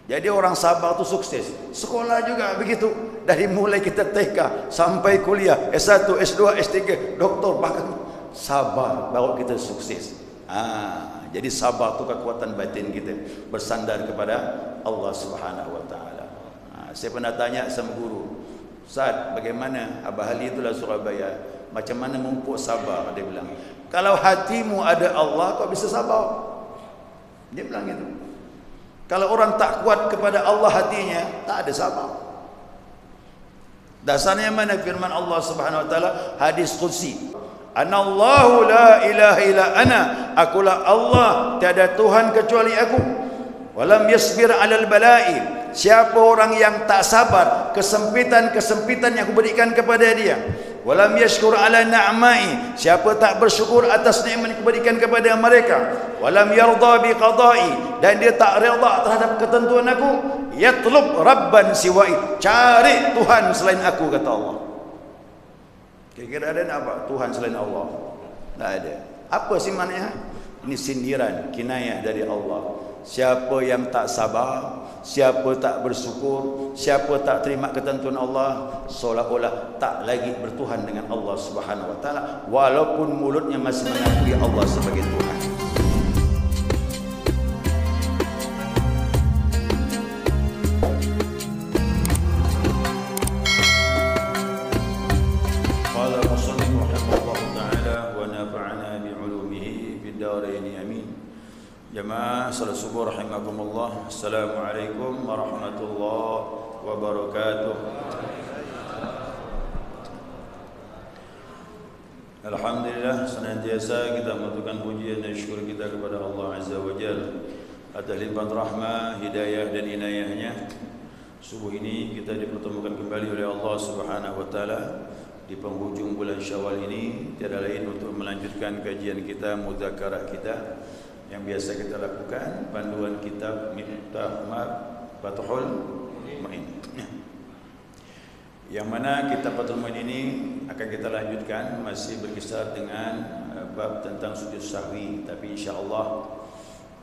Jadi orang sabar tu sukses. Sekolah juga begitu. Dari mulai kita TK sampai kuliah, S1, S2, S3, doktor, bahkan sabar baru kita sukses. Jadi sabar tu kekuatan batin kita, bersandar kepada Allah Subhanahu wa taala. Saya pernah tanya sama guru, "Ustaz, bagaimana Abah Ali itulah Surabaya, macam mana memupuk sabar?" Dia bilang, "Kalau hatimu ada Allah, kau bisa sabar." Dia bilang gitu. Kalau orang tak kuat kepada Allah hatinya, tak ada sabar. Dasarnya mana firman Allah Subhanahu wa taala, hadis qudsi. Anallahu la ilaha illa ana, akulah Allah, tiada Tuhan kecuali aku. Walam yasbir 'alal bala'i, siapa orang yang tak sabar kesempitan-kesempitan yang aku berikan kepada dia. Walam yashkur 'ala na'mai, siapa tak bersyukur atas nikmat yang aku berikan kepada mereka. Walam yarda bi qada'i, dan dia tak redha terhadap ketentuan aku. Yatlub rabban siwa'i, cari Tuhan selain aku, kata Allah. Kira-kira ada apa Tuhan selain Allah? Tak ada. Apa sih maknanya? Ini sindiran, kinayah dari Allah. Siapa yang tak sabar, siapa tak bersyukur, siapa tak terima ketentuan Allah, seolah-olah tak lagi bertuhan dengan Allah Subhanahu wa taala, walaupun mulutnya masih mengakui Allah sebagai Tuhan. Qala musannif rahimahullah taala wa nafa'ana bi 'ulumihi fid dharain amin. Jamaah salat subuh rahimakumullah. Assalamualaikum warahmatullahi wabarakatuh. Alhamdulillah, senantiasa kita mengaturkan pujian dan syukur kita kepada Allah Azza wa Jalla atas limpahan rahmah, hidayah dan inayahnya. Subuh ini kita dipertemukan kembali oleh Allah Subhanahu wa taala di penghujung bulan Syawal ini, tiada lain untuk melanjutkan kajian kita, mudzakarah kita yang biasa kita lakukan, panduan kitab Miftah Fathul Mu'in. Yang mana kitab Fathul Mu'in ini akan kita lanjutkan, masih berkisar dengan bab tentang sujud sahwi, tapi insya-Allah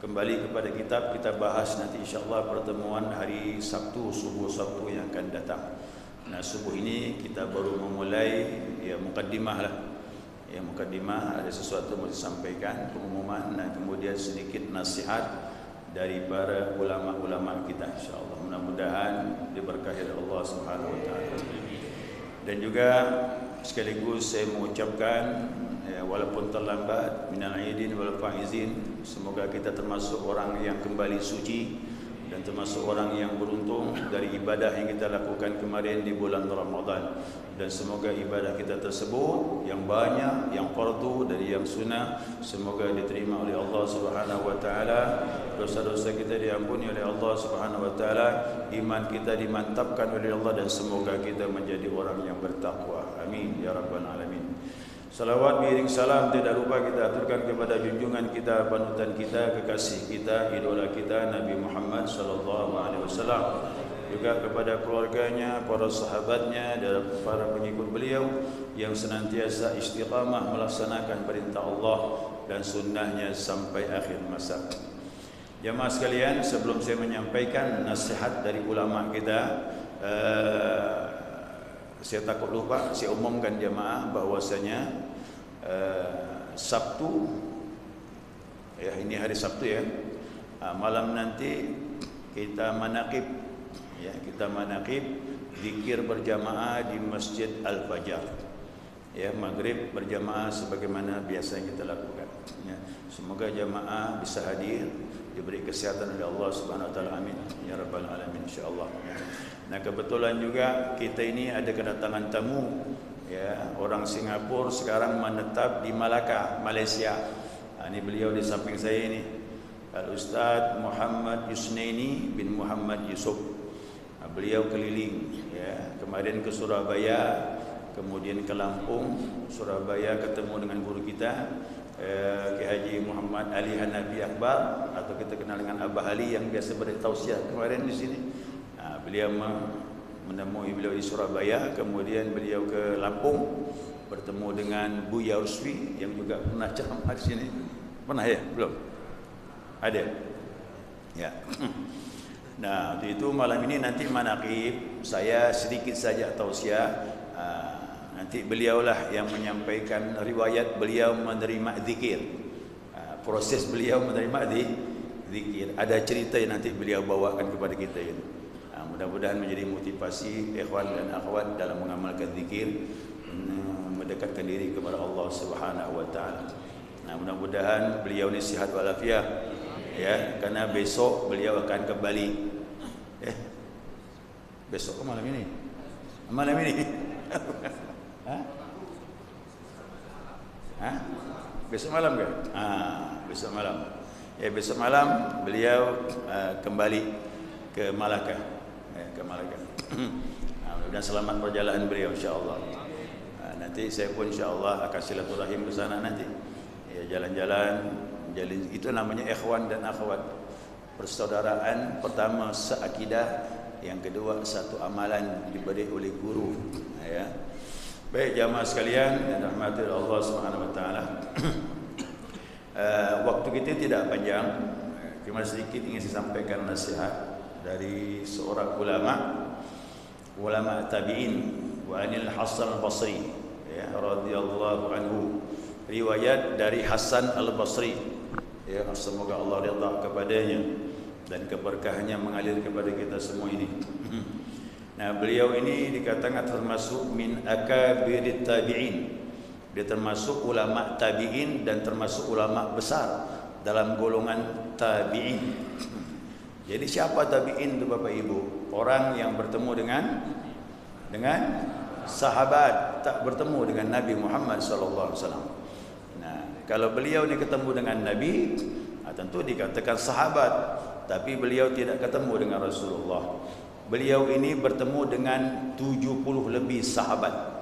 kembali kepada kitab kita bahas nanti insya-Allah pertemuan hari Sabtu, subuh Sabtu yang akan datang. Nah, subuh ini kita baru memulai mukaddimah lah. Ya, mukaddimah, ada sesuatu yang mau disampaikan, pengumuman, dan kemudian sedikit nasihat dari para ulama-ulama kita, insyaallah. Mudah-mudahan diberkahi oleh Allah Subhanahu wa taala. Dan juga sekaligus saya mengucapkan walaupun terlambat, minal aidin wal faizin, semoga kita termasuk orang yang kembali suci dan termasuk orang yang beruntung dari ibadah yang kita lakukan kemarin di bulan Ramadan. Dan semoga ibadah kita tersebut yang banyak, yang fardu dari yang sunnah, semoga diterima oleh Allah Subhanahu wa taala, dosa-dosa kita diampuni oleh Allah Subhanahu wa taala, iman kita dimantapkan oleh Allah, dan semoga kita menjadi orang yang bertakwa. Amin ya rabbal alamin. Salawat beriring salam tidak lupa kita aturkan kepada junjungan kita, panutan kita, kekasih kita, idola kita, Nabi Muhammad sallallahu alaihi wasallam, juga kepada keluarganya, para sahabatnya, dan para pengikut beliau yang senantiasa istiqamah melaksanakan perintah Allah dan sunnahnya sampai akhir masa. Jamaah sekalian, sebelum saya menyampaikan nasihat dari ulama kita, saya takut lupa, saya umumkan jamaah bahwasanya Sabtu, ya ini hari Sabtu ya, malam nanti kita manaqib, ya kita manaqib zikir berjamaah di Masjid Al-Fajar, ya maghrib berjamaah sebagaimana biasa yang kita lakukan, ya. Semoga jamaah bisa hadir, diberi kesehatan oleh Allah Subhanahu wa taala, amin ya rabbal alamin insyaallah, ya. Nah, kebetulan juga kita ini ada kedatangan tamu, ya, orang Singapura sekarang menetap di Malaka, Malaysia. Ini beliau di samping saya ini, Al-Ustaz Muhammad Yusnaini bin Muhammad Yusuf. Beliau keliling, ya, kemarin ke Surabaya, kemudian ke Lampung, Surabaya ketemu dengan guru kita, Kiai Haji Muhammad Ali Hanafi Akbar, atau kita kenal dengan Abah Ali yang biasa beri tausiah kemarin di sini. Beliau menemui beliau di Surabaya, kemudian beliau ke Lampung bertemu dengan Buya Ruswi yang juga pernah ceramah di sini. Pernah ya? Belum? Ada? Ya. Nah, untuk itu malam ini nanti manaqib saya sedikit saja tausiah. Nanti beliaulah yang menyampaikan riwayat beliau menerima zikir. Proses beliau menerima zikir. Ada cerita yang nanti beliau bawakan kepada kita itu. Mudah-mudahan menjadi motivasi ikhwan dan akhwat dalam mengamalkan zikir, mendekatkan diri kepada Allah Subhanahu wa taala. Nah, mudah-mudahan beliau ni sihat walafiat ya, karena besok beliau akan kembali. Besok ke malam ini? Malam ini. Besok malam ke? Besok malam. Ya, besok malam beliau kembali ke Malaka. Ke Malaka. Mudah-mudahan selamat perjalanan beliau insya-Allah. Nanti saya pun insya-Allah akan silaturahim ke sana nanti. Ya, jalan-jalan, itu namanya ikhwan dan akhwat. Persaudaraan, pertama seakidah, yang kedua satu amalan diberi oleh guru. Ya. Baik jamaah sekalian yang dirahmati Allah Subhanahu wa taala. Waktu kita tidak panjang, cuma sedikit ingin saya sampaikan nasihat dari seorang ulama tabi'in, wa anil Hasan al-Basri ya radhiyallahu anhu. Riwayat dari Hasan al-Basri ya, semoga Allah ridha kepadanya dan keberkahannya mengalir kepada kita semua ini. Nah, beliau ini dikatakan termasuk min akabirit tabi'in. Dia termasuk ulama tabi'in dan termasuk ulama besar dalam golongan tabi'in. Jadi siapa tabi'in itu Bapak Ibu? Orang yang bertemu dengan sahabat, tak bertemu dengan Nabi Muhammad sallallahu alaihi wasallam. Nah, kalau beliau ni ketemu dengan Nabi, tentu dikatakan sahabat, tapi beliau tidak ketemu dengan Rasulullah. Beliau ini bertemu dengan 70 lebih sahabat.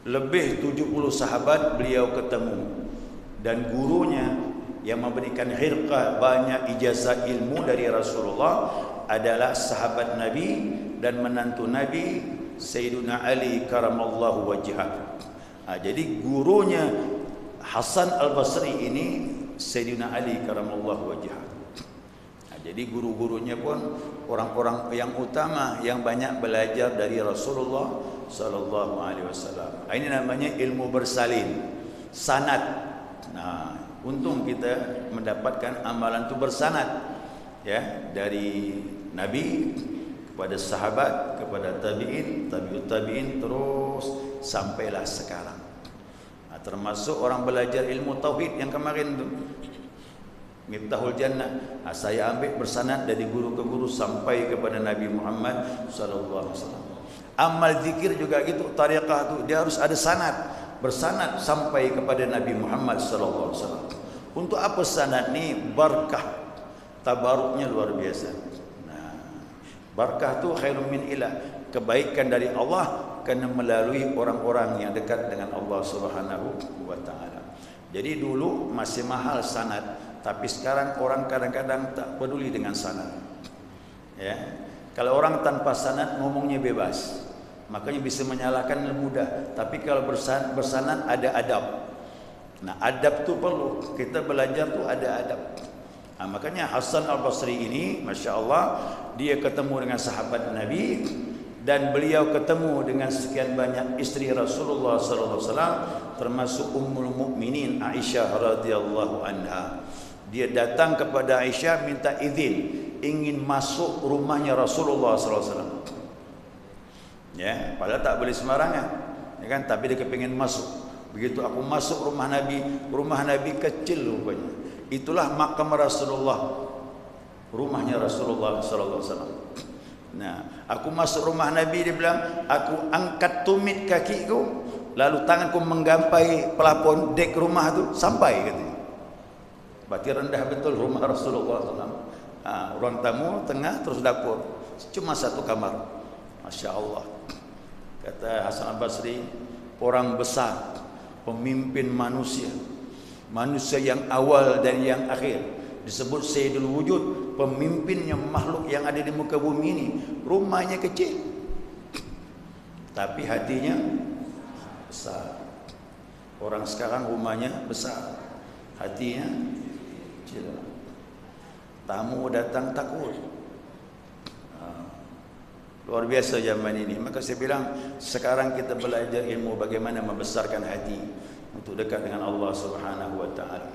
Lebih 70 sahabat beliau ketemu. Dan gurunya yang memberikan khirqah banyak ijazah ilmu dari Rasulullah adalah sahabat Nabi dan menantu Nabi Sayyiduna Ali karamallahu wajhah. Jadi gurunya Hasan al-Basri ini Sayyiduna Ali karamallahu wajhah. Jadi guru-gurunya pun orang-orang yang utama yang banyak belajar dari Rasulullah sallallahu alaihi wasallam. Ini namanya ilmu bersalin, sanad. Nah, untung kita mendapatkan amalan itu bersanad ya, dari Nabi kepada sahabat, kepada tabi'in, tabi'ut tabi'in, terus sampailah sekarang. Nah, termasuk orang belajar ilmu tauhid yang kemarin itu Miftahul Jannah. Saya ambil bersanad dari guru ke guru sampai kepada Nabi Muhammad sallallahu alaihi wasallam. Amal zikir juga gitu, tariqah itu dia harus ada sanad, bersanad sampai kepada Nabi Muhammad sallallahu alaihi wasallam. Untuk apa sanad ni? Barakah, tabaruknya luar biasa. Nah, barakah tu khairun min ilah, kebaikan dari Allah kerana melalui orang-orang yang dekat dengan Allah Subhanahu wa taala. Jadi dulu masih mahal sanad, tapi sekarang orang kadang-kadang tak peduli dengan sanad. Ya. Kalau orang tanpa sanad ngomongnya bebas, makanya bisa menyalahkan mudah. Tapi kalau bersanad ada adab. Nah, adab tu perlu. Kita belajar tu ada adab. Nah, makanya Hasan al-Basri ini, Masya Allah, dia ketemu dengan sahabat Nabi dan beliau ketemu dengan sekian banyak isteri Rasulullah sallallahu alaihi wasallam, termasuk Ummul Mukminin Aisyah radhiyallahu anha. Dia datang kepada Aisyah minta izin ingin masuk rumahnya Rasulullah sallallahu alaihi wasallam. Ya, padahal tak boleh sembarangan. Ya kan, tapi dia kepingin masuk. Begitu aku masuk rumah Nabi kecil rupanya. Itulah makam Rasulullah. Rumahnya Rasulullah sallallahu alaihi wasallam. Nah, aku masuk rumah Nabi, dia bilang, aku angkat tumit kakiku, lalu tanganku menggapai pelapon dek rumah tu sampai katanya. Berarti rendah betul rumah Rasulullah SAW. Ruang tamu, tengah, terus dapur. Cuma satu kamar. Masya Allah. Kata Hasan al-Basri, orang besar, pemimpin manusia. Manusia yang awal dan yang akhir. Disebut Sayyidul Wujud, pemimpinnya makhluk yang ada di muka bumi ini. Rumahnya kecil, tapi hatinya besar. Orang sekarang rumahnya besar, hatinya kecil. tamu datang takut. Luar biasa zaman ini. Maka saya bilang, sekarang kita belajar ilmu bagaimana membesarkan hati untuk dekat dengan Allah Subhanahu wa taala.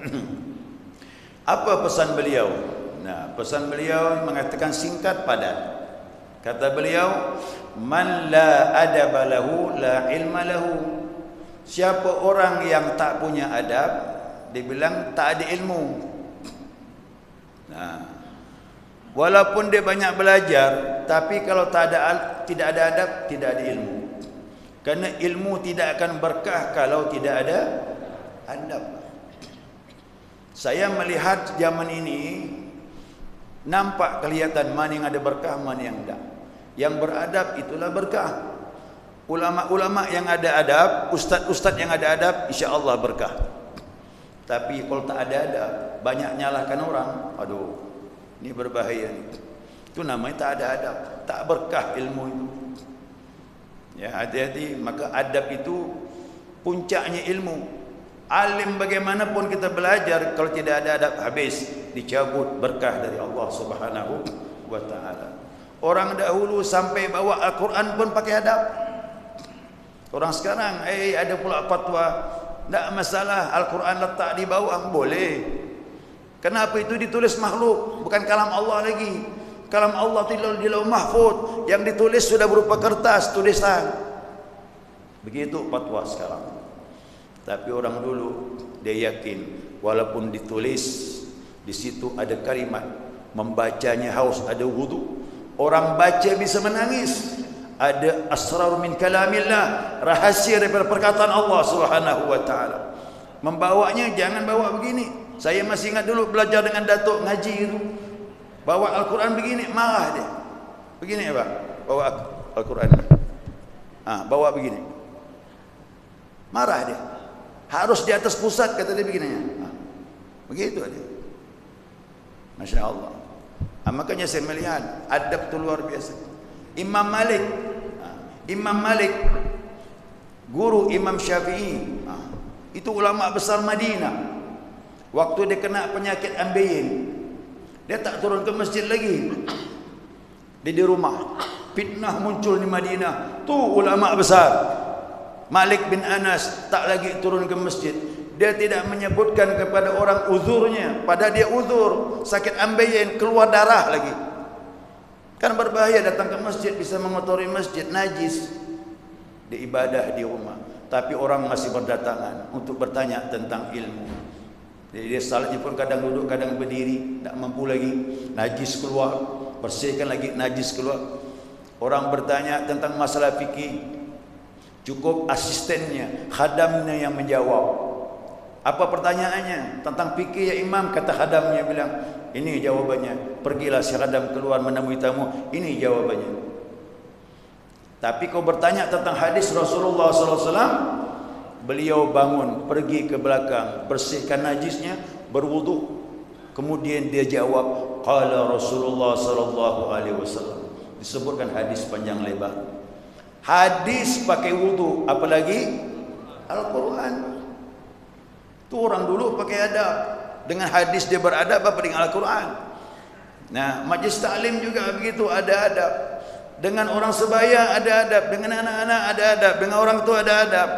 Apa pesan beliau? Nah, pesan beliau mengatakan singkat padat. Kata beliau, man la adaba lahu la ilma lahu. Siapa orang yang tak punya adab, dia bilang tak ada ilmu. Nah, walaupun dia banyak belajar, tapi kalau tidak ada adab, tidak ada ilmu. Karena ilmu tidak akan berkah kalau tidak ada adab. Saya melihat zaman ini nampak kelihatan mana yang ada berkah, mana yang tidak. Yang beradab itulah berkah. Ulama-ulama yang ada adab, ustaz-ustaz yang ada adab, insya-Allah berkah. Tapi kalau tak ada adab, banyak nyalahkan orang, aduh, ini berbahaya ni. Itu namanya tak ada adab, tak berkah ilmu itu. Ya, hati-hati. Maka adab itu puncaknya ilmu. Alim bagaimanapun kita belajar, kalau tidak ada adab, habis, dicabut berkah dari Allah Subhanahu wa taala. Orang dahulu sampai bawa Al-Quran pun pakai adab. Orang sekarang ada pula fatwa, tak masalah Al-Quran letak di bawah, boleh. Kenapa? Itu ditulis makhluk, bukan kalam Allah lagi. Kalam Allah di lauh mahfuz, yang ditulis sudah berupa kertas, tulisan. Begitu fatwa sekarang. Tapi orang dulu dia yakin, walaupun ditulis di situ ada kalimat, membacanya haus, ada wudu, orang baca bisa menangis. Ada asrar min kalamillah, rahasia daripada perkataan Allah Subhanahu wa taala. Membawanya jangan bawa begini. Saya masih ingat dulu belajar dengan datuk ngaji itu. Bawa Al-Quran begini, marah dia. Begini ya Pak, bawa Al-Quran. Bawa begini. Marah dia. Harus di atas pusat, kata dia begini. Begitu dia. Masya Allah. Makanya saya melihat adab itu luar biasa. Imam Malik, guru Imam Syafi'i, itu ulama besar Madinah. Waktu dia kena penyakit ambeien, dia tak turun ke masjid lagi. Dia di rumah. Fitnah muncul di Madinah. Tu ulama besar Malik bin Anas tak lagi turun ke masjid. Dia tidak menyebutkan kepada orang uzurnya, padahal dia uzur, sakit ambeien, keluar darah lagi. Kan berbahaya datang ke masjid, bisa mengotori masjid, najis. Dia ibadah di rumah, tapi orang masih berdatangan untuk bertanya tentang ilmu. Jadi dia salatnya pun kadang duduk, kadang berdiri, tak mampu lagi, najis keluar, bersihkan lagi, najis keluar. Orang bertanya tentang masalah fikih, cukup asistennya, khadamnya yang menjawab. Apa pertanyaannya? Tentang fikih ya imam, kata khadamnya bilang, ini jawabannya. Pergilah si khadam keluar menemui tamu, ini jawabannya. Tapi kau bertanya tentang hadis Rasulullah SAW, beliau bangun, pergi ke belakang, bersihkan najisnya, berwudu. Kemudian dia jawab, qala Rasulullah SAW. Disebutkan hadis panjang lebar. Hadis pakai wudu, apalagi Al-Quran. Itu orang dulu pakai adab. Dengan hadis dia beradab apa dengan Al-Quran. Nah, majlis taklim juga begitu, ada adab. Dengan orang sebaya ada adab, dengan anak-anak ada adab, dengan orang tua ada adab,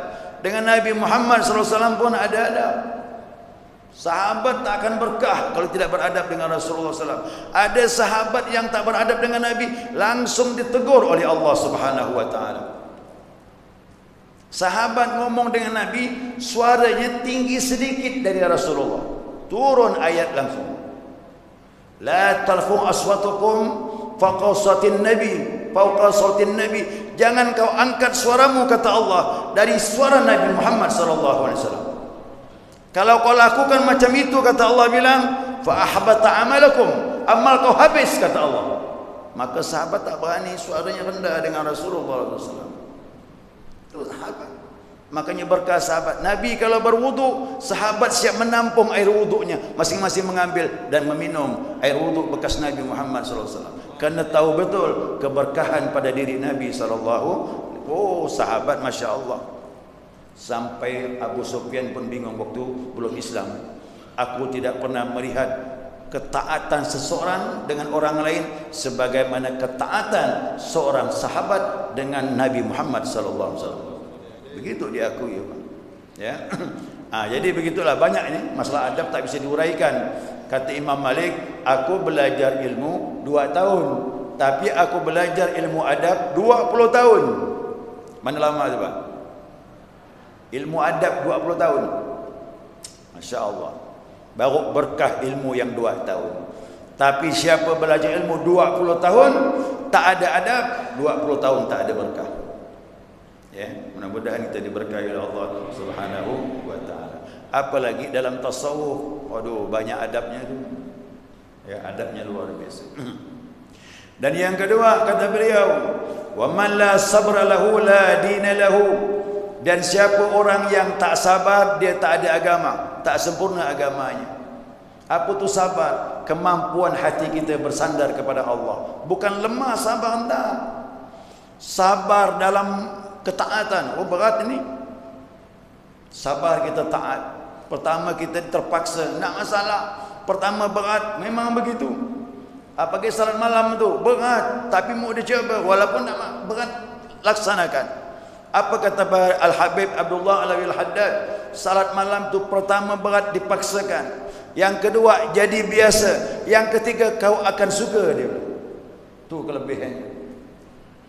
dengan Nabi Muhammad SAW pun ada adab. Sahabat tak akan berkah kalau tidak beradab dengan Rasulullah SAW. Ada sahabat yang tak beradab dengan Nabi, langsung ditegur oleh Allah Subhanahu wa taala. Sahabat ngomong dengan Nabi, suaranya tinggi sedikit dari Rasulullah. Turun ayat langsung. La tarfu aswatukum fawqa sautin nabi, fawqa sautin nabi. Jangan kau angkat suaramu, kata Allah, dari suara Nabi Muhammad sallallahu alaihi wasallam. Kalau kau lakukan macam itu, kata Allah bilang, fa ahbata amalakum, amal kau habis, kata Allah. Maka sahabat tak berani suaranya rendah dengan Rasulullah SAW. Itu sahabat. Makanya berkah sahabat. Nabi kalau berwudu, sahabat siap menampung air wudunya, masing-masing mengambil dan meminum air wudu bekas Nabi Muhammad SAW. Karena tahu betul keberkahan pada diri Nabi SAW. Oh, sahabat, Masya Allah. Sampai Abu Sufyan pun bingung waktu belum Islam. Aku tidak pernah melihat ketaatan seseorang dengan orang lain sebagaimana ketaatan seorang sahabat dengan Nabi Muhammad sallallahu alaihi wasallam. Begitu diakui, ya. Jadi begitulah, banyak ini masalah adab tak bisa diuraikan. Kata Imam Malik, aku belajar ilmu 2 tahun, tapi aku belajar ilmu adab 20 tahun. Mana lama tu, Pak? Ilmu adab 20 tahun. Masya Allah. Baru berkah ilmu yang 2 tahun. Tapi siapa belajar ilmu 20 tahun tak ada adab, 20 tahun tak ada berkah. Ya, mudah-mudahan kita diberkahi oleh Allah Subhanahu wa taala. Apalagi dalam tasawuf, waduh banyak adabnya itu. Ya, adabnya luar biasa. Dan yang kedua kata beliau, wa man la sabra lahu la dina lahu. Dan siapa orang yang tak sabar, dia tak ada agama, tak sempurna agamanya. Apa tu sabar? Kemampuan hati kita bersandar kepada Allah. Bukan lemah sabar, enggak. Sabar dalam ketaatan. Oh berat ini. Sabar kita taat. Pertama kita terpaksa, enggak masalah. Pertama berat, memang begitu. Apalagi salat malam tu berat, tapi mau dicoba walaupun nak berat, laksanakan. Apa kata Al-Habib Abdullah Al-Haddad? Salat malam tu pertama berat, dipaksakan. Yang kedua jadi biasa. Yang ketiga kau akan suka dia. Tu kelebihannya.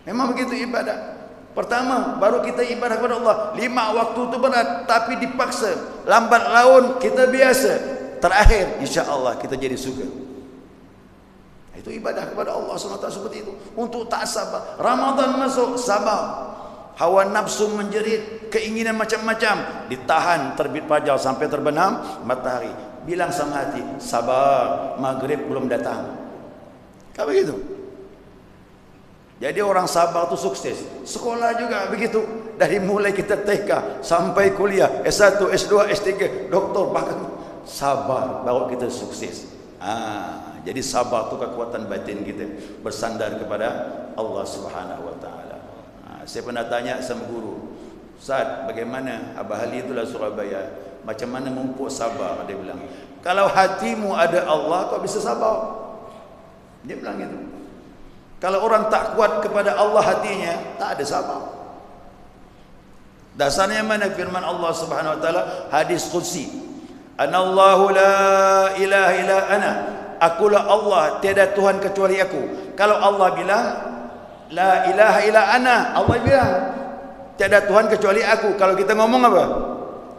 Memang begitu ibadah. Pertama baru kita ibadah kepada Allah. 5 waktu tu berat, tapi dipaksa. Lambat laun kita biasa. Terakhir insya-Allah kita jadi suka. Itu ibadah kepada Allah SWT seperti itu. Untuk tak sabar. Ramadan masuk, sabar. Hawa nafsu menjerit, keinginan macam-macam, ditahan terbit fajar sampai terbenam matahari. Bilang sama hati, sabar, maghrib belum datang. Kan begitu. Jadi orang sabar tu sukses. Sekolah juga begitu. Dari mulai kita TK sampai kuliah, S1, S2, S3, doktor, bahkan sabar baru kita sukses. Jadi sabar tu kekuatan batin kita bersandar kepada Allah Subhanahu wa taala. Saya pernah tanya sama guru, Ustaz, bagaimana Abah Ali itulah Surabaya, macam mana memupuk sabar? Dia bilang, kalau hatimu ada Allah, kau bisa sabar. Dia bilang gitu. Kalau orang tak kuat kepada Allah hatinya, tak ada sabar. Dasarnya mana firman Allah Subhanahu wa taala, hadis qudsi, anallahu la ilaha illa ana, akulah Allah, tiada Tuhan kecuali aku. Kalau Allah bilang la ilaha illa ana, Allah bilang tiada Tuhan kecuali aku. Kalau kita ngomong apa?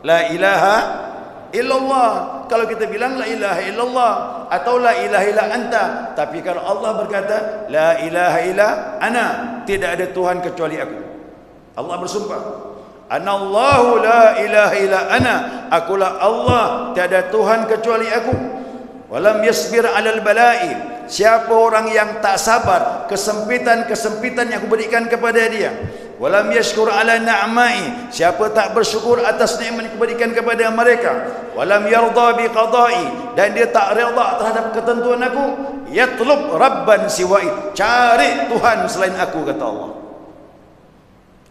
La ilaha illallah. Kalau kita bilang la ilaha illallah atau la ilaha illa anta. Tapi kalau Allah berkata la ilaha illa ana, tidak ada Tuhan kecuali aku. Allah bersumpah, anallahu la ilaha illa ana, akulah Allah, tiada Tuhan kecuali aku. Walam yasbir alal bala'i, siapa orang yang tak sabar kesempitan-kesempitan yang aku berikan kepada dia. Walam yashkur ala na'mai, siapa tak bersyukur atas nikmat yang aku berikan kepada mereka. Walam yarda bi qada'i, dan dia tak redha terhadap ketentuan aku. Yatlub rabban siwa'i, cari Tuhan selain aku, kata Allah.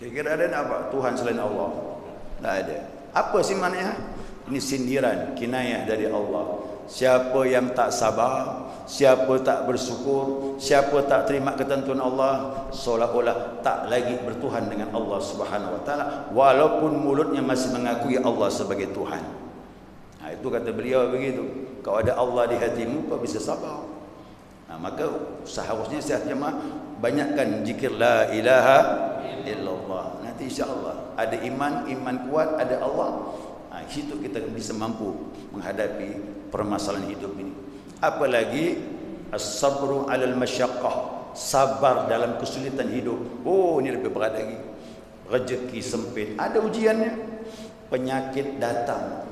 Kira-kira ada apa Tuhan selain Allah? Tak ada. Apa sih maknanya? Ini sindiran, kinayah dari Allah. Siapa yang tak sabar, siapa tak bersyukur, siapa tak terima ketentuan Allah, seolah-olah tak lagi bertuhan dengan Allah Subhanahu wa taala, walaupun mulutnya masih mengakui Allah sebagai Tuhan. Itu kata beliau begitu. Kalau ada Allah di hatimu, kau bisa sabar. Maka seharusnya setiap jemaah banyakkan zikir la ilaha illallah. Nanti insya-Allah ada iman kuat, ada Allah. Situ kita bisa mampu menghadapi permasalahan hidup ini. Apalagi as-sabru 'alal masyaqqah, sabar dalam kesulitan hidup. Oh, ini lebih berat lagi. Rezeki sempit, ada ujiannya. Penyakit datang,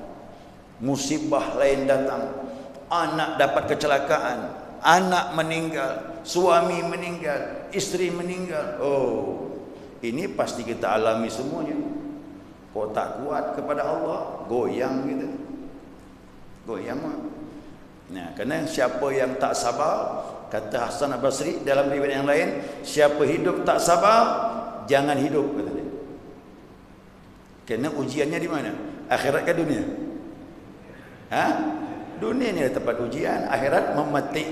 musibah lain datang, anak dapat kecelakaan, anak meninggal, suami meninggal, istri meninggal. Oh, ini pasti kita alami semuanya. Kau tak kuat kepada Allah, goyang gitu. Goyang. Nah, kerana siapa yang tak sabar, kata Hasan Al-Basri dalam riwayat yang lain, siapa hidup tak sabar, jangan hidup, kata dia. Kerana ujiannya di mana? Akhirat ke dunia? Dunia ni tempat ujian, akhirat memetik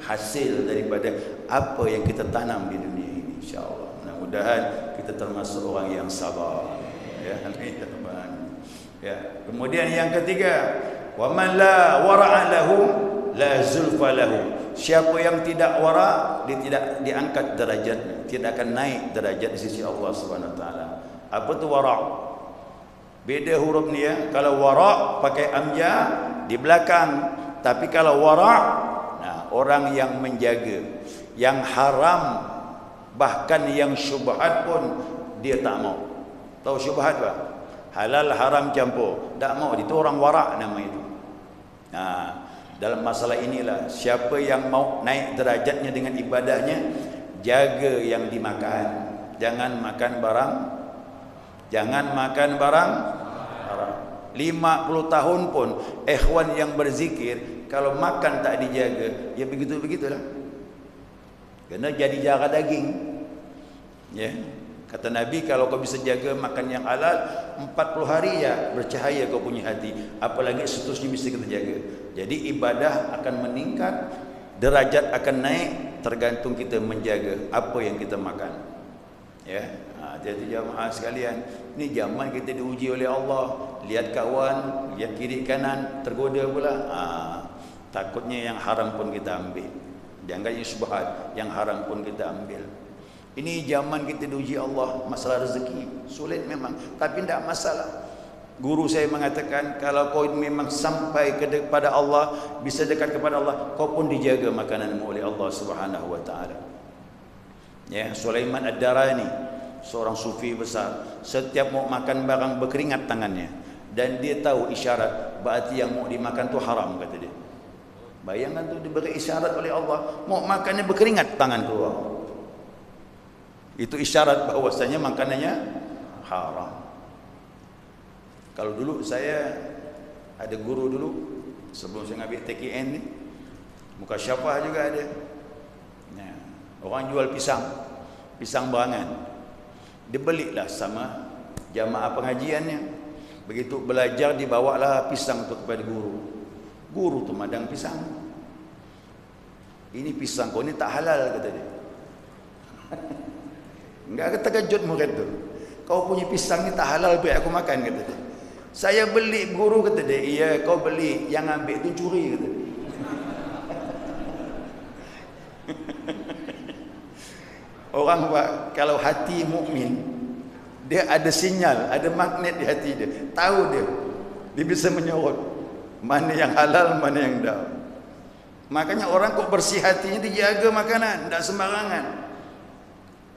hasil daripada apa yang kita tanam di dunia ini, insya-Allah. Mudah-mudahan kita termasuk orang yang sabar. Ya, amin ya rabbal alamin. Ya, kemudian yang ketiga, wa man la wara'a lahu la zulfa lahu. Siapa yang tidak wara', dia tidak diangkat derajatnya, tidak akan naik derajat di sisi Allah Subhanahu wa taala. Apa tu wara'? Beda huruf ni ya. Kalau wara' pakai amja di belakang, tapi kalau wara', nah, orang yang menjaga yang haram, bahkan yang syubhat pun dia tak mau. Tahu syubhat tak? Halal haram campur, tak mau. Itu orang wara' nama itu. Nah, dalam masalah inilah, siapa yang mau naik derajatnya dengan ibadahnya, jaga yang dimakan. Jangan makan barang, jangan makan barang haram. 50 tahun pun ikhwan yang berzikir, kalau makan tak dijaga, ya begitu-begitulah. Kena jadi darah daging. Ya. Kata Nabi, kalau kau bisa jaga makan yang halal 40 hari ya bercahaya kau punya hati. Apalagi seterusnya bisa kita jaga. Jadi ibadah akan meningkat, derajat akan naik, tergantung kita menjaga apa yang kita makan. Ya. Jadi jamaah sekalian, ini zaman kita diuji oleh Allah. Lihat kawan, lihat kiri kanan, tergoda pula. Takutnya yang haram pun kita ambil. Jangan yang syubhat, yang haram pun kita ambil. Ini zaman kita diuji Allah. Masalah rezeki sulit memang, tapi tidak masalah. Guru saya mengatakan, kalau kau memang sampai kepada Allah, bisa dekat kepada Allah, kau pun dijaga makananmu oleh Allah Subhanahu wa taala. Ya, Sulaiman Ad-Darani, seorang sufi besar, setiap mau makan barang berkeringat tangannya, dan dia tahu isyarat berarti yang mau dimakan tu haram, kata dia. Bayangkan tu, diberi isyarat oleh Allah, mau makannya berkeringat tangan keluar. Itu isyarat bahwasanya makanannya haram. Kalau dulu saya ada guru dulu, sebelum saya ngambil TKN ni, muka syafah juga ada. Nah, orang jual pisang berangan. Dia belilah sama jamaah pengajiannya. Begitu belajar, dibawalah pisang tu kepada guru. Guru tu madang pisang. Ini pisang kau ni tak halal, kata dia. Enggak, terkejut murid tu. Kau punya pisang ni tak halal, beri aku makan, kata dia. Saya beli, guru, kata dia. Iya, kau beli, yang ambil tu curi, kata dia. Orang kalau hati mukmin, dia ada sinyal, ada magnet di hati dia. Tahu dia. Dia bisa menyorot mana yang halal, mana yang tak. Makanya orang kok bersih hatinya, dijaga makanan, tak sembarangan.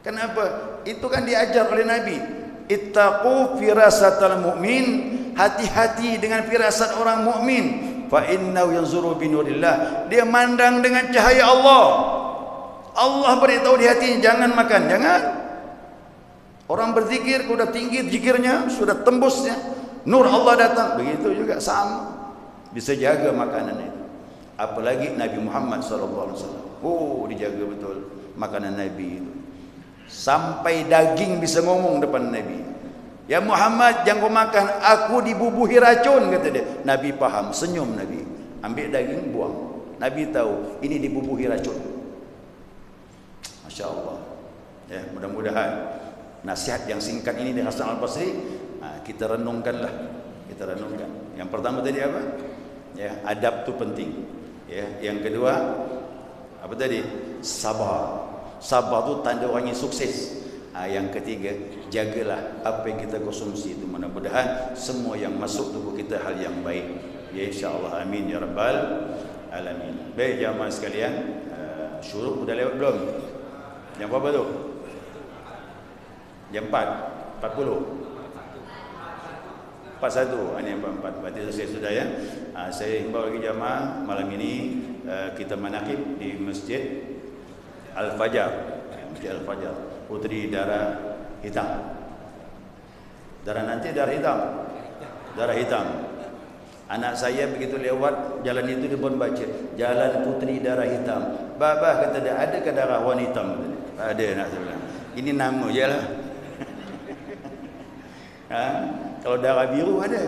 Kenapa? Itu kan diajar oleh Nabi. Ittaqu firasatal mu'min, hati-hati dengan firasat orang mukmin. Fa innahu yanzuru binurillah, dia mandang dengan cahaya Allah. Allah beritahu di hatinya, jangan makan, jangan. Orang berzikir, sudah tinggi zikirnya, sudah tembusnya, nur Allah datang. Begitu juga sama, bisa jaga makanan itu. Apalagi Nabi Muhammad SAW. Oh, dijaga betul makanan Nabi itu. Sampai daging bisa ngomong depan Nabi. Ya Muhammad, jangan kau makan, aku dibubuhi racun, kata dia. Nabi faham, senyum Nabi. Ambil daging, buang. Nabi tahu ini dibubuhi racun. Masya Allah. Ya, mudah-mudahan nasihat yang singkat ini dari Hasan Al-Basri, kita renungkanlah. Kita renungkan. Yang pertama tadi apa? Ya, adab tu penting. Ya, yang kedua apa tadi? Sabar. Sabar tu tanda orang yang sukses. Yang ketiga, jagalah apa yang kita konsumsi itu. Mudah-mudahan semua yang masuk tubuh kita hal yang baik. Ya, insya-Allah, amin ya rabbal alamin. Baik jamaah sekalian, syuruk sudah lewat belum? Yang berapa tu? Jam 4, 40. 41. Ini yang 4. Berarti selesai sudah ya. Saya himbau lagi jamaah, malam ini kita manaqib di Masjid Al-Fajar. Masjid Al-Fajar. Putri darah hitam. Darah nanti darah hitam. Darah hitam. Anak saya begitu lewat jalan itu, dia pun baca Jalan Putri Darah Hitam. Babah, kata dia, adakah darah wanita? Ada, nak saya bilang. Ini nama je lah. Kalau darah biru ada.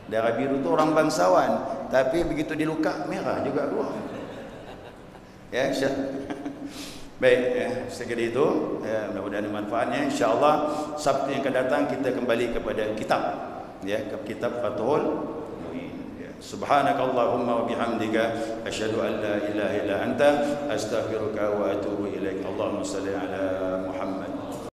Darah biru tu orang bangsawan. tapi begitu diluka merah juga keluar. Ya, baik, ya, sekali itu ya, mudah-mudahan manfaatnya. InsyaAllah Sabtu yang akan datang kita kembali kepada kitab, ya, ke kitab Fathul Muin. Ya. Subhanakallahumma wa bihamdika asyhadu an la ilaha illa anta astaghfiruka wa atubu ilaik. Allahumma shalli ala Muhammad.